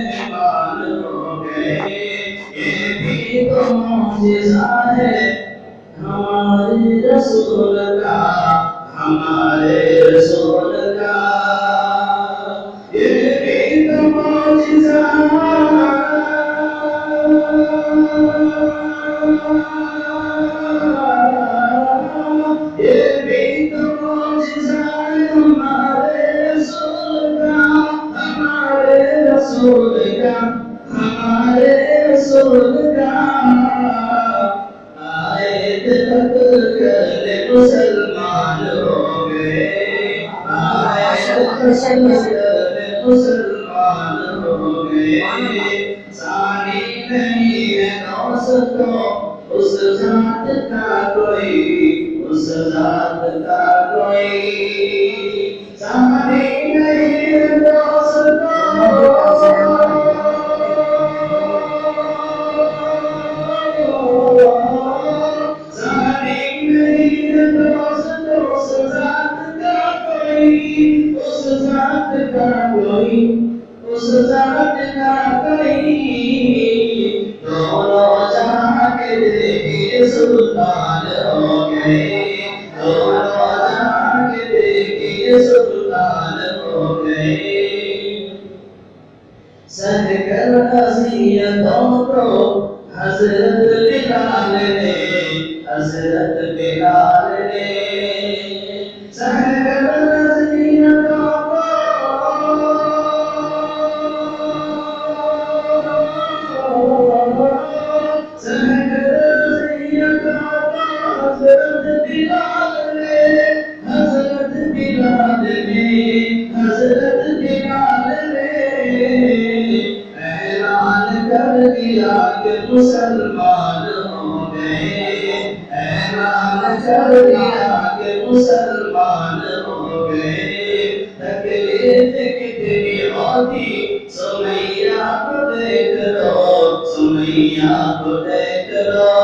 मेहमान हो गए। ये भी तो मौजिज़ा है हमारे रसूल का, हमारे रसूल का। ये भी तो मौजिज़ा हमारे रसूल का। आयत तक करले मुसलमान हो गए, आयत तक करले मुसलमान हो गए। सानी नहीं है दोस्तों उस जात का कोई, उस जात का कोई। सानी नहीं है दोस्तों उस जात का कोई। दोनों जहां के देखिए सुल्तान हो गए, दोनों जहां के देखिए सुल्तान हो गए। सहकर अज़ियतों को हज़रत बिलाल ने, हज़रत बिलाल ने सहकर अज़ियतों को, सहकर अज़ियतों को हज़रत बिलाल ने, हज़रत बिलाल ने, हज़रत बिलाल ने ऐलान कर दिया कि मुसलमान हो गए, ऐलान कर दिया कि मुसलमान हो गए। तकलीफ कितनी होती सुमैया को देख लो, सुमैया को देख लो।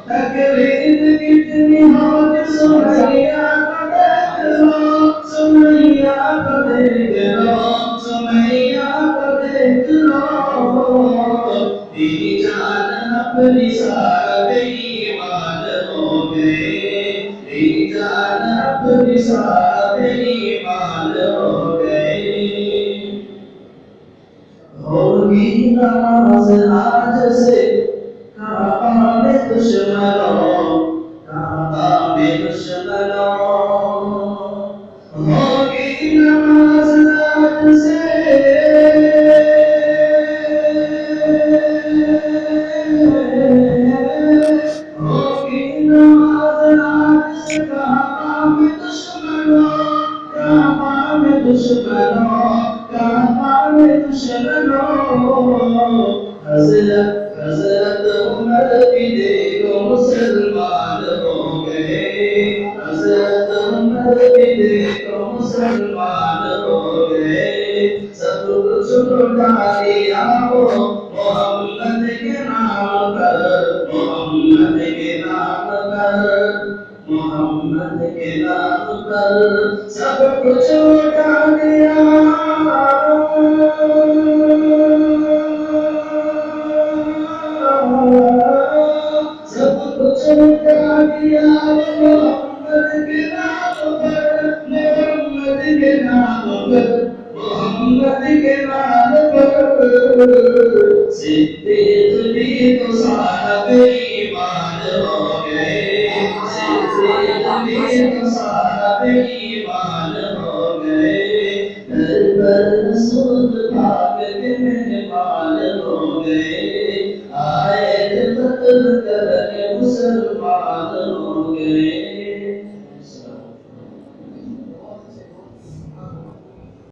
तकलीफ कितनी होती सुमैया को देख लो, सुमैया को देख लो, सुमैया को देख लो। तेरी जान अपनी सारे ईमान हो गए, तेरी जान अपनी सारे ईमान हो गए। होगी नमाज आज से काबा में दुश्मनों, काबा में दुश्मनों। होगी नमाज आज से हज़रत उमर भी देखो मुसलमान हो गए, हज़रत उमर भी देखो मुसलमान हो गए। सब कुछ लुटा दिया वो मोहम्मद के नाम पर, मोहम्मद के नाम पर, मोहम्मद के नाम पर सब कुछ लुटा दिया। सब कुछ लुटा दिया मोहम्मद के नाम पर, मोहम्मद के नाम पर, मोहम्मद के नाम पर। सिद्दीक़ भी तो साहबे ईमान हो गए, सिद्दीक़ भी तो साहबे ईमान हो गए। घर पर रसूल पाक के मेहमान हो गए।